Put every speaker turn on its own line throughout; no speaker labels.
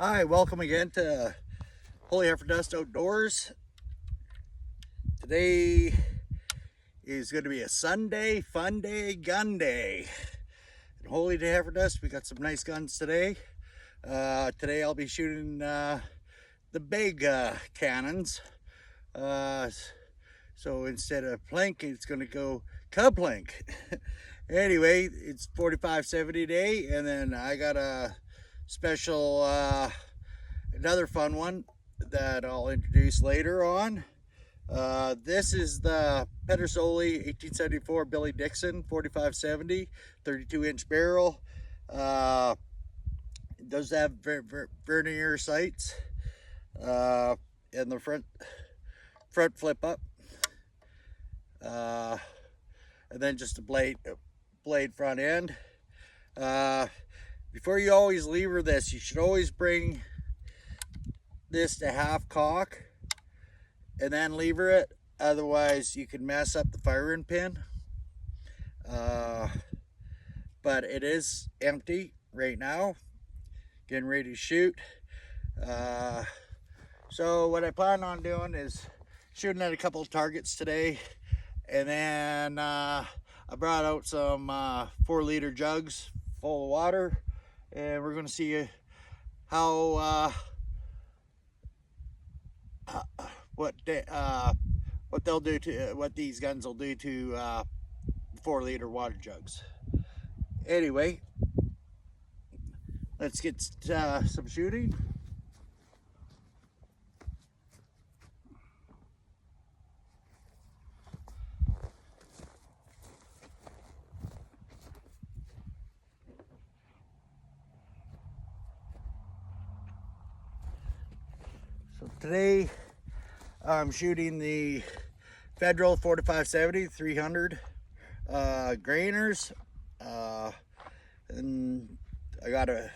Hi, welcome again to Holy Heifer Dust Outdoors. Today is going to be a Sunday, fun day, gun day. And Holy Heifer Dust, we got some nice guns today. Today I'll be shooting the big cannons. So instead of plank, it's going to go Kaplinging. Anyway, it's 45-70 day, and then I got a special another fun one that I'll introduce later on. This is the Pedersoli 1874 Billy Dixon 45-70 32-inch barrel. It does have vernier sights, and the front flip up, and then just a blade front end. Before you always lever this, you should always bring this to half cock and then lever it. Otherwise, you can mess up the firing pin. But it is empty right now. Getting ready to shoot. So what I plan on doing is shooting at a couple of targets today, and then I brought out some 4-liter jugs full of water, and we're going to see how what they'll do to what these guns will do to 4-liter water jugs. Anyway, let's get some shooting. So today I'm shooting the Federal 45-70 300 grainers, and I got a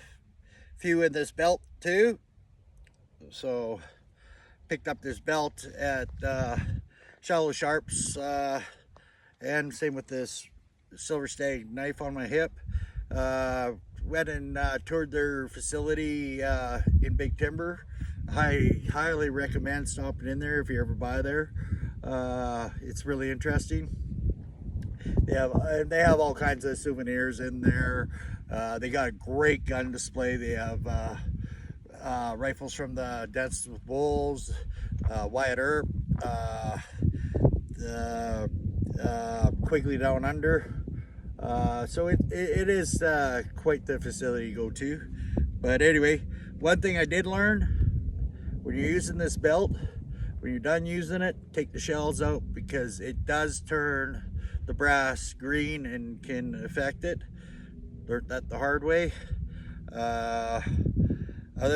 few in this belt too. So picked up this belt at Shallow Sharps, and same with this Silver Stag knife on my hip. Went and toured their facility in Big Timber. I highly recommend stopping in there if you ever buy there. It's really interesting. They have all kinds of souvenirs in there. They got a great gun display. They have rifles from the Dances with Wolves, Wyatt Earp, the Quigley Down Under. So it is quite the facility to go to. But anyway, one thing I did learn: when you're using this belt, when you're done using it, take the shells out, because it does turn the brass green and can affect it. Learned that the hard way. Other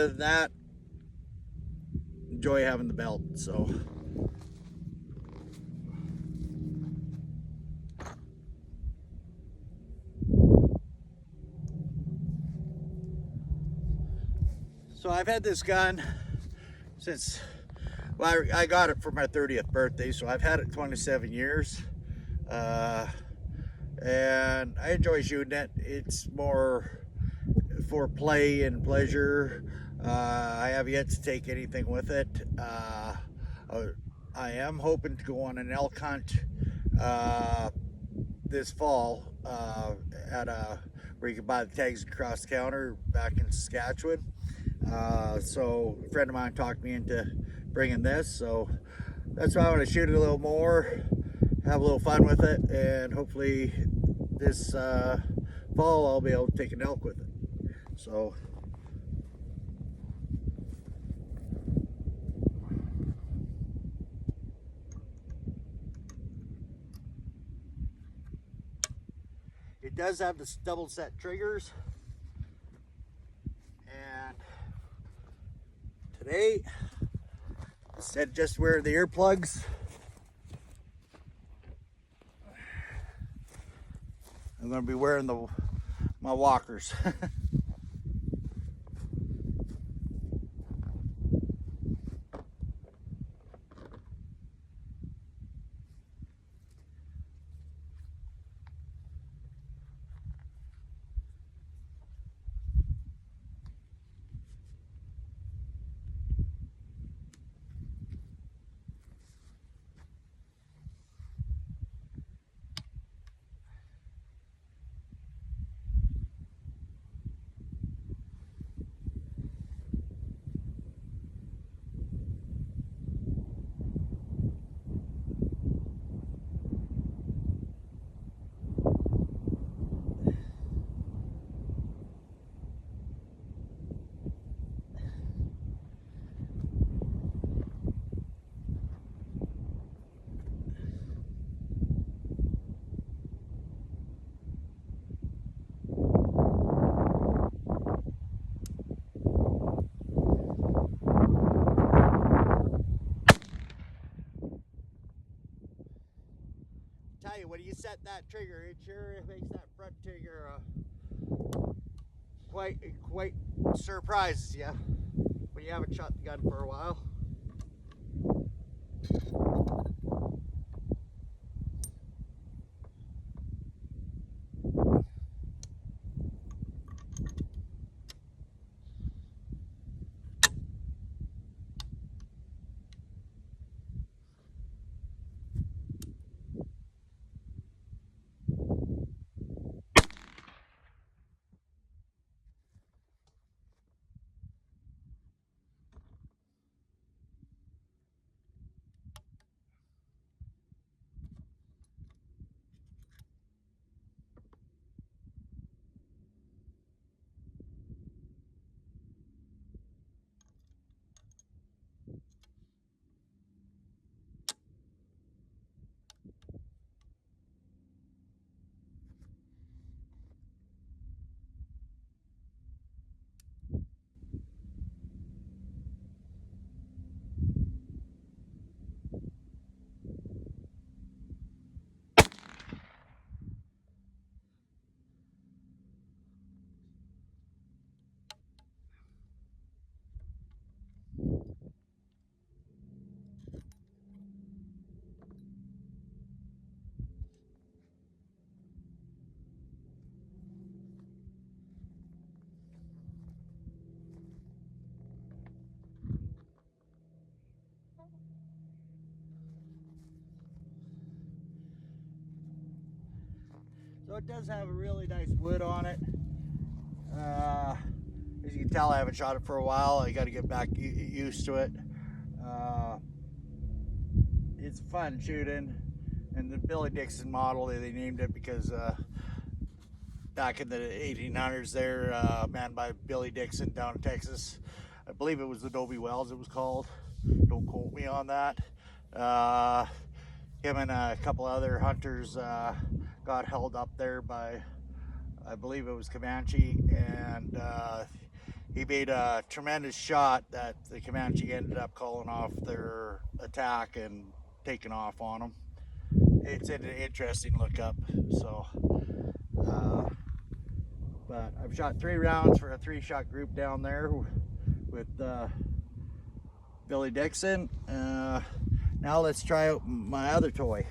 than that, enjoy having the belt. So I've had this gun since, well, I got it for my 30th birthday, so I've had it 27 years. And I enjoy shooting it. It's more for play and pleasure. I have yet to take anything with it. I am hoping to go on an elk hunt this fall at where you can buy the tags across the counter back in Saskatchewan. So a friend of mine talked me into bringing this, so that's why I want to shoot it a little more, have a little fun with it, and hopefully this fall I'll be able to take an elk with it. So it does have the double set triggers, and today, instead of just wear the earplugs, I'm going to be wearing my walkers. that trigger. It sure makes that front trigger quite surprises you when you haven't shot the gun for a while. So it does have a really nice wood on it. As you can tell, I haven't shot it for a while. I got to get back used to it. It's fun shooting, and the Billy Dixon model, they named it because back in the 1800s there, manned by Billy Dixon down in Texas. I believe it was the Adobe Wells it was called. Don't quote me on that. Him and a couple other hunters got held up there by, I believe it was Comanche, and he made a tremendous shot that the Comanche ended up calling off their attack and taking off on them. It's an interesting look up. So, but I've shot 3 rounds for a 3-shot group down there with Billy Dixon. Now let's try out my other toy.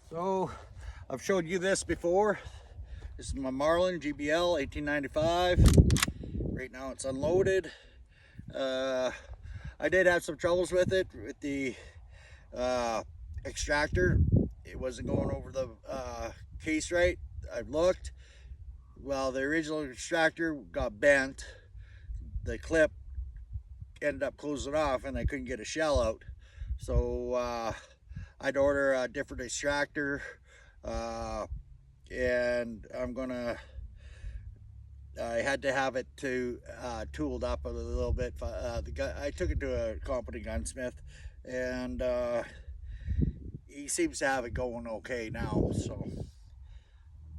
So I've showed you this before. This is my Marlin GBL.45. Right now it's unloaded. I did have some troubles with it, with the extractor. It wasn't going over the case right. I've looked. Well, the original extractor got bent. The clip ended up closing off and I couldn't get a shell out. So I'd order a different extractor, and I had to have it tooled up a little bit. I took it to a competent gunsmith, and he seems to have it going okay now. So,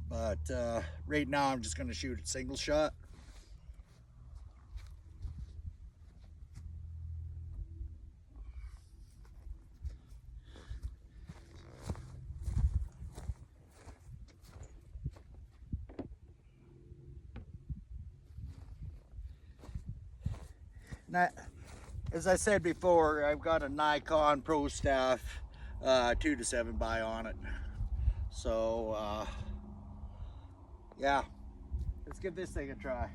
but right now I'm just going to shoot it single shot. Now, as I said before, I've got a Nikon Pro Staff 2-7 by on it. So yeah, let's give this thing a try.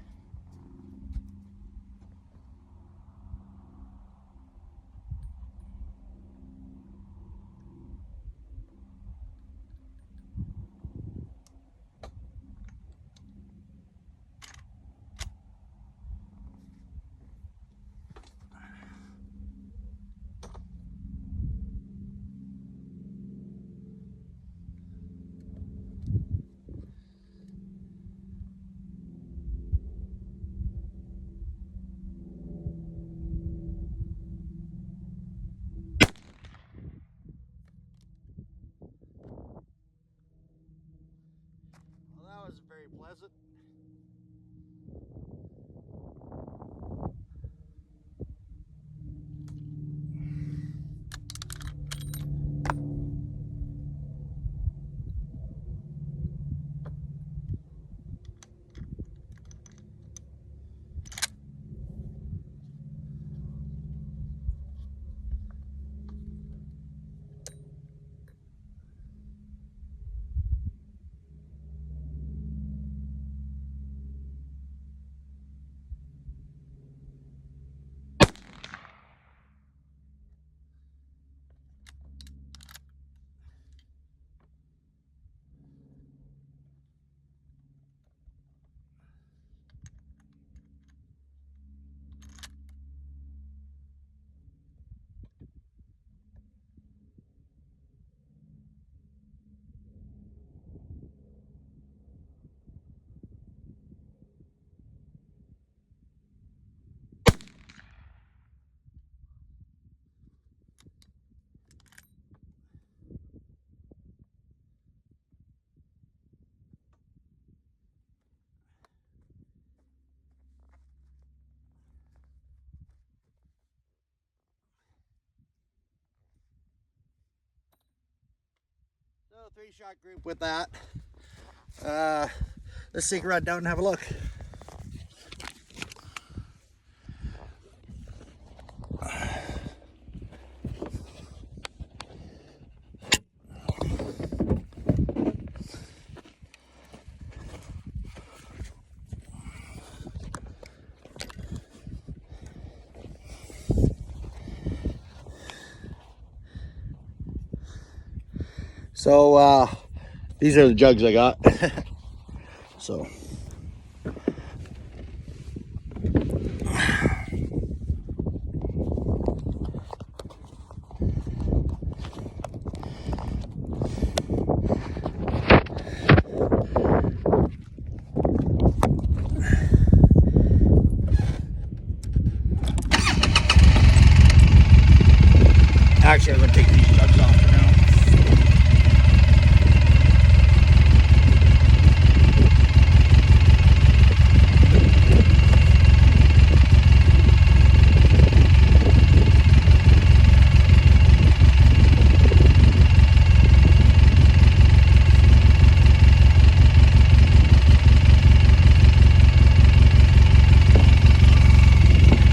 3-shot group with that. Let's take a run down and have a look. So these are the jugs I got. So actually I'm gonna take these jugs off for now.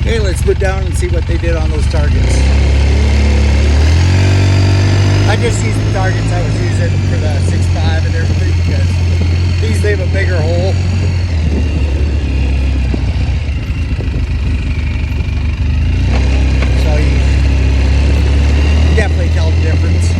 Okay, let's put down and see what they did on those targets. I just used the targets I was using for the 6.5 and everything because these leave a bigger hole. So you definitely tell the difference.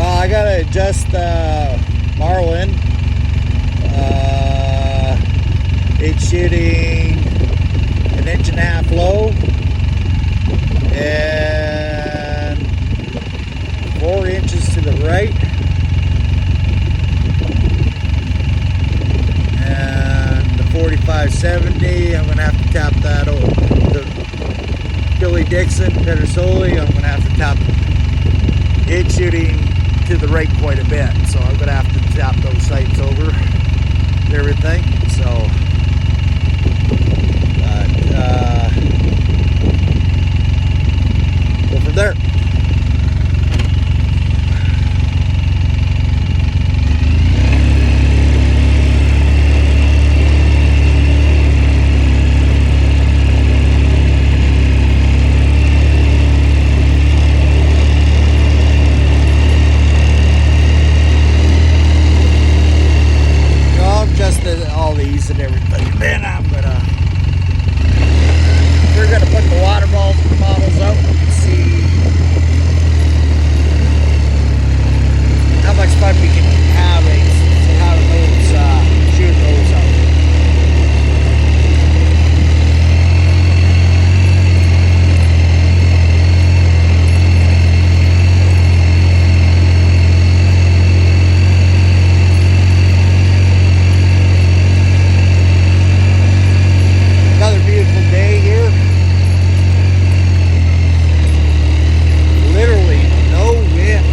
I gotta adjust the Marlin. It's shooting 1.5 inch low and 4 inches to the right, and the 45-70. I'm gonna have to tap that over the Billy Dixon Pedersoli. I'm gonna have to tap it, shooting to the right quite a bit, so I'm gonna have to tap those sights over and everything. So go from there. All these and everything. Then we're gonna put the water bottles out and see how much fun we can have shooting those out. Another beautiful day here. Literally no wind.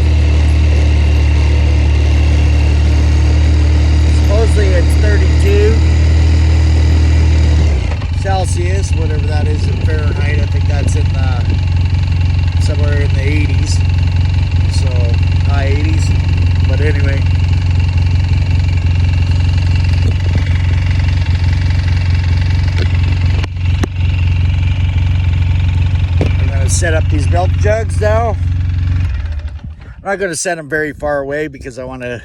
Supposedly it's 32 Celsius, whatever that is in Fahrenheit. I think that's in somewhere in the 80s. So high 80s. But anyway. Set up these milk jugs now. I'm not going to set them very far away because I want to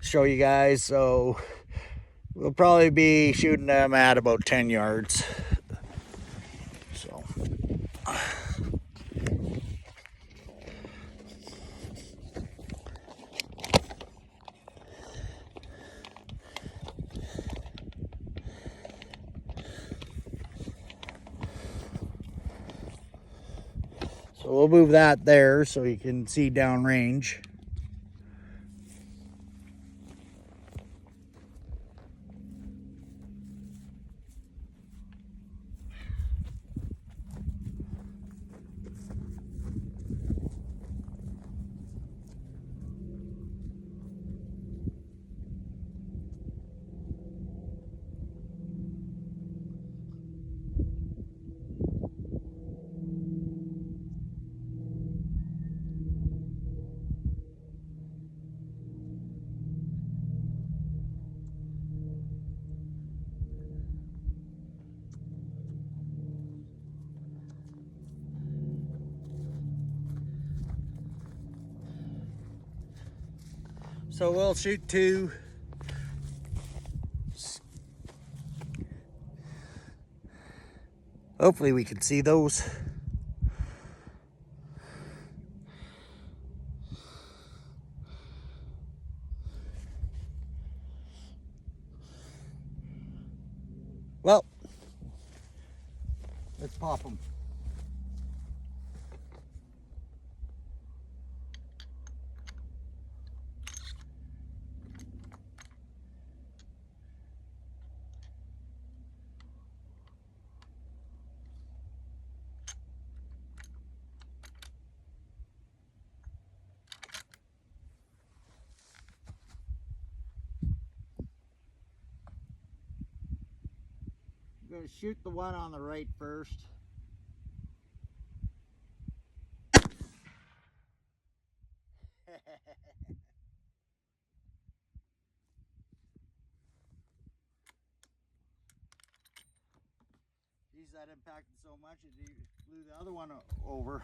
show you guys. So we'll probably be shooting them at about 10 yards. So we'll move that there so you can see downrange. So we'll shoot 2. Hopefully we can see those. Well, let's pop them. I'm going to shoot the one on the right first. Geez, that impacted so much it blew the other one over.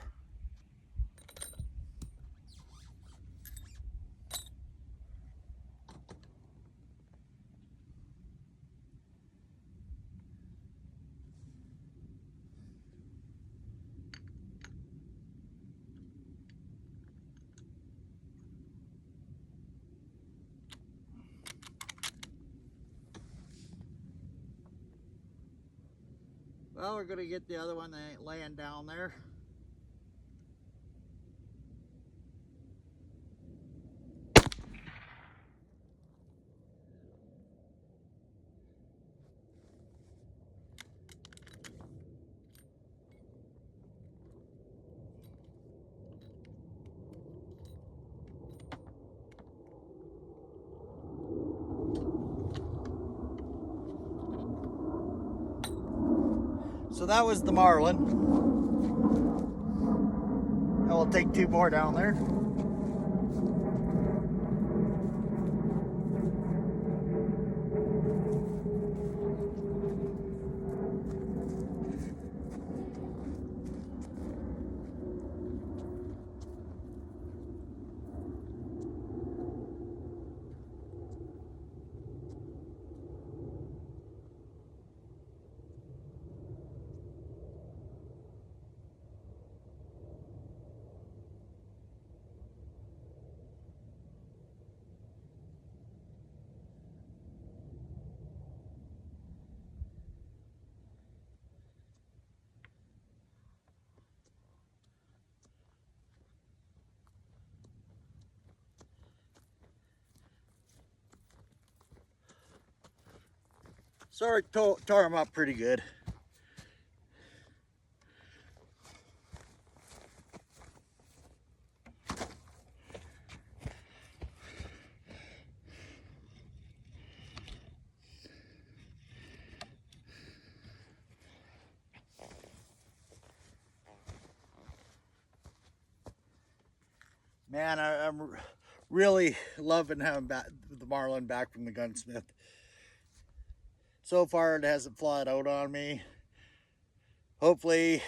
Well, we're going to get the other one that ain't laying down there. So that was the Marlin. And we'll take 2 more down there. Sorry, tore them up pretty good. Man, I'm really loving having the Marlin back from the gunsmith. So far, it hasn't flied out on me. Hopefully,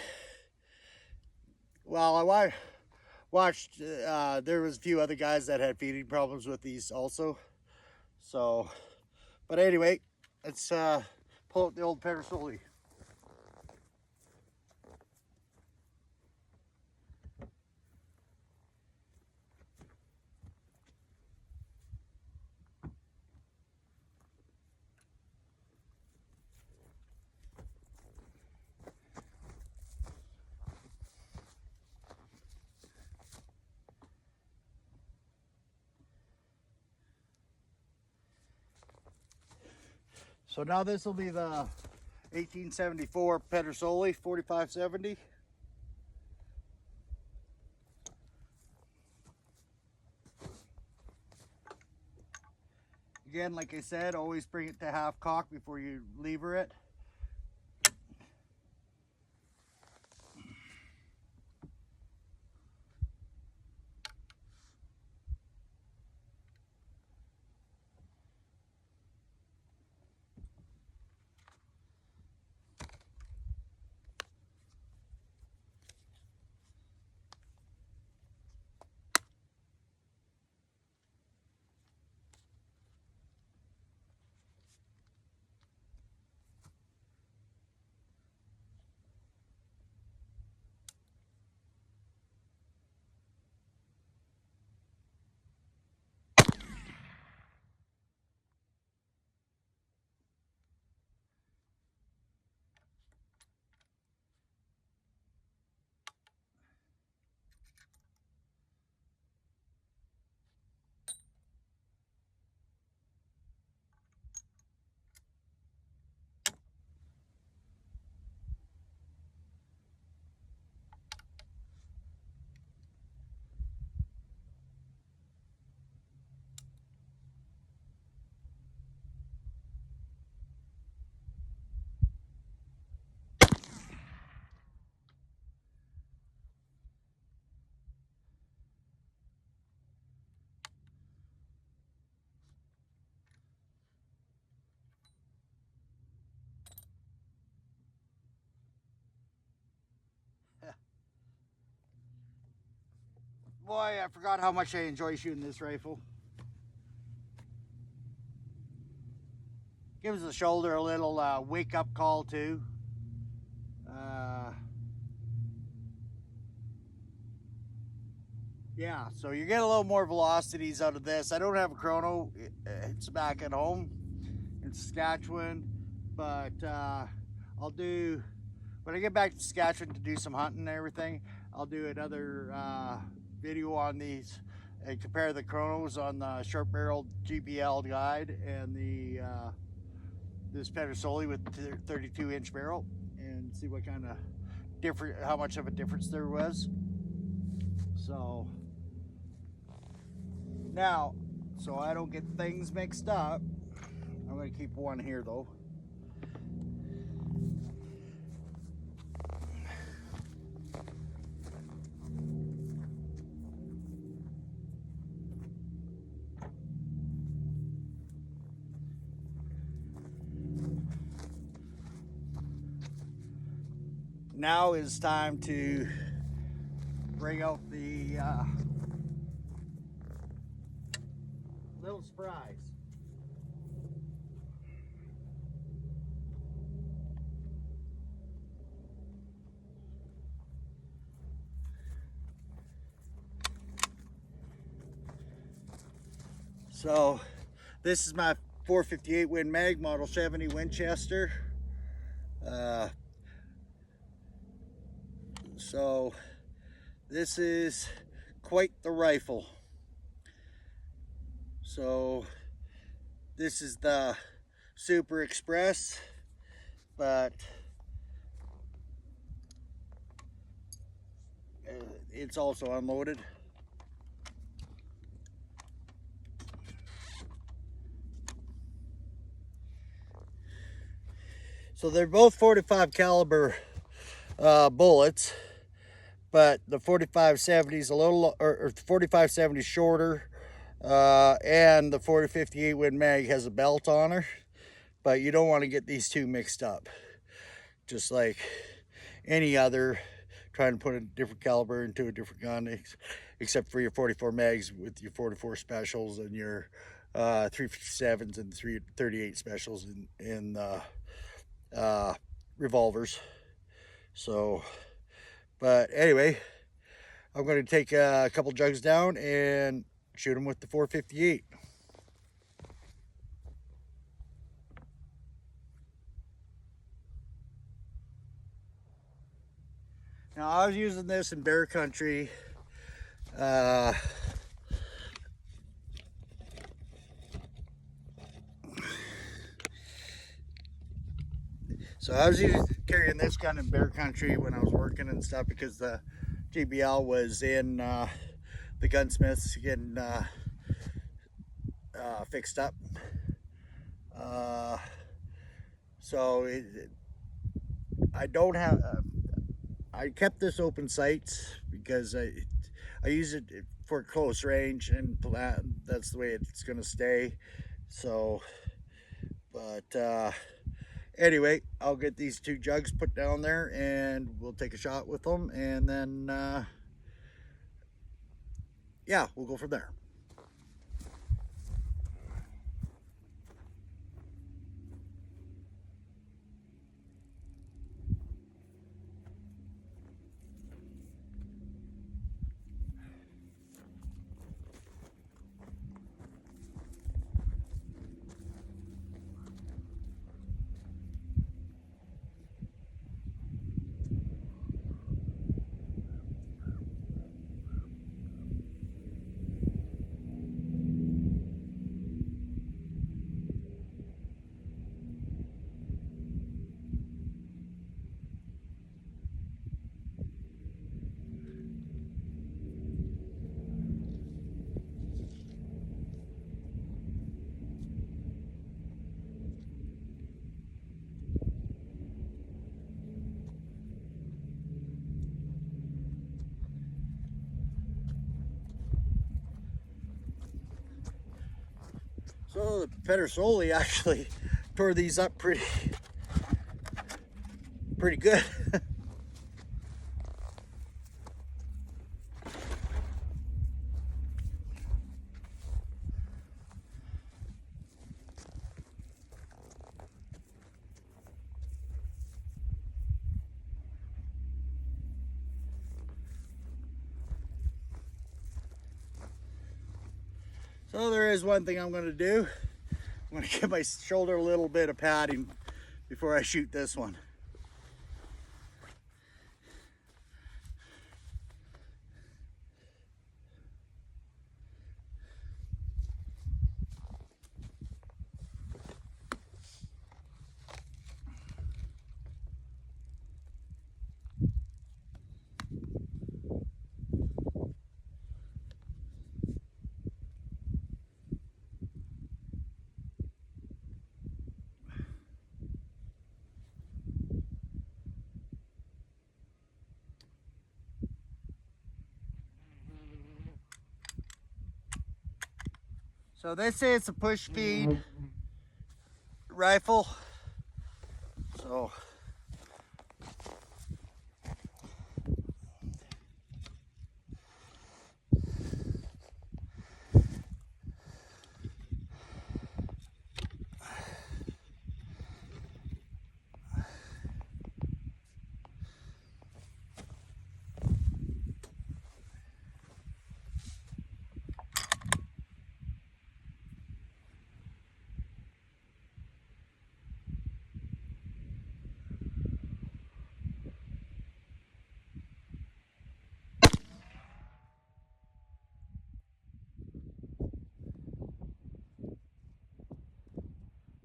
well, I watched, there was a few other guys that had feeding problems with these also. So, but anyway, let's pull out the old Pedersoli. So now this will be the 1874 Pedersoli 45-70. Again, like I said, always bring it to half cock before you lever it. boy, I forgot how much I enjoy shooting this rifle. Gives the shoulder a little wake-up call too. Yeah, so you get a little more velocities out of this. I don't have a chrono. It's back at home in Saskatchewan, but I'll do, when I get back to Saskatchewan to do some hunting and everything, I'll do another video on these and compare the chronos on the short barreled GBL guide and the this Pedersoli with 32-inch barrel, and see what kind of different, how much of a difference there was. So now, so I don't get things mixed up, I'm going to keep one here though. Now is time to bring out the little surprise. So this is my 458 Win Mag Model 70 Winchester. So this is quite the rifle. So this is the Super Express, but it's also unloaded. So they're both 45 caliber bullets, but the 45-70 is a little, or 45-70 is shorter, and the 40-58 Win Mag has a belt on her, but you don't want to get these two mixed up. Just like any other, trying to put a different caliber into a different gun, except for your 44 mags with your 44 specials and your 357s and 338 specials in revolvers. So, but anyway, I'm going to take a couple jugs down and shoot them with the 458. Now, I was using this in bear country. So I was carrying this gun in bear country when I was working and stuff, because the GBL was in the gunsmiths getting fixed up. So I don't have, I kept this open sights because I use it for close range, and that's the way it's going to stay. So, but anyway, I'll get these two jugs put down there and we'll take a shot with them, and then yeah, we'll go from there. So the Pedersoli actually tore these up pretty good. So there is one thing I'm going to do. I'm going to give my shoulder a little bit of padding before I shoot this one. So they say it's a push feed rifle. So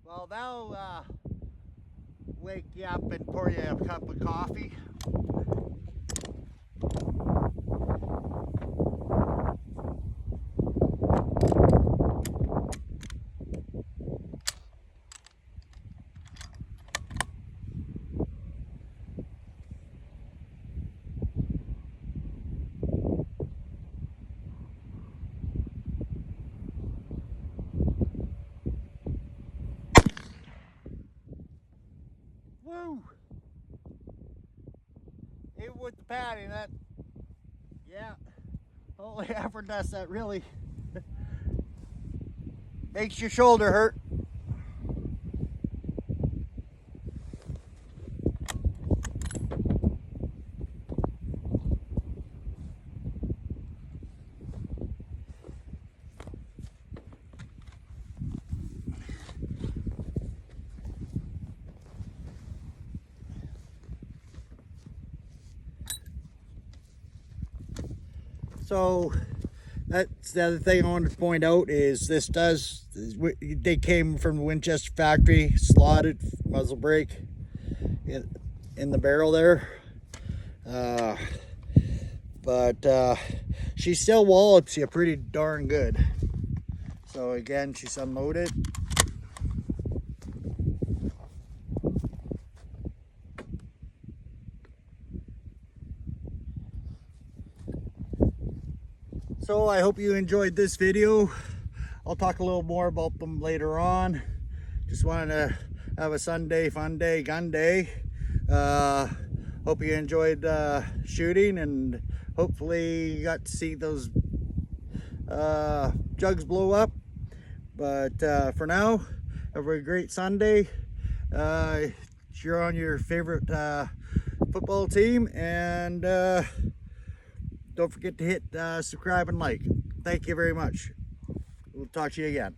well, that'll wake you up and pour you a cup of coffee. Woo! Even with the padding, that, yeah, only effort does that really makes your shoulder hurt. So that's the other thing I wanted to point out is they came from the Winchester factory, slotted muzzle brake in the barrel there. But she still wallops you pretty darn good. So again, she's unloaded. So I hope you enjoyed this video. I'll talk a little more about them later on. Just wanted to have a Sunday fun day, gun day. Hope you enjoyed shooting, and hopefully you got to see those jugs blow up. But for now, have a great Sunday. Cheer on your favorite football team, and don't forget to hit subscribe and like. Thank you very much. We'll talk to you again.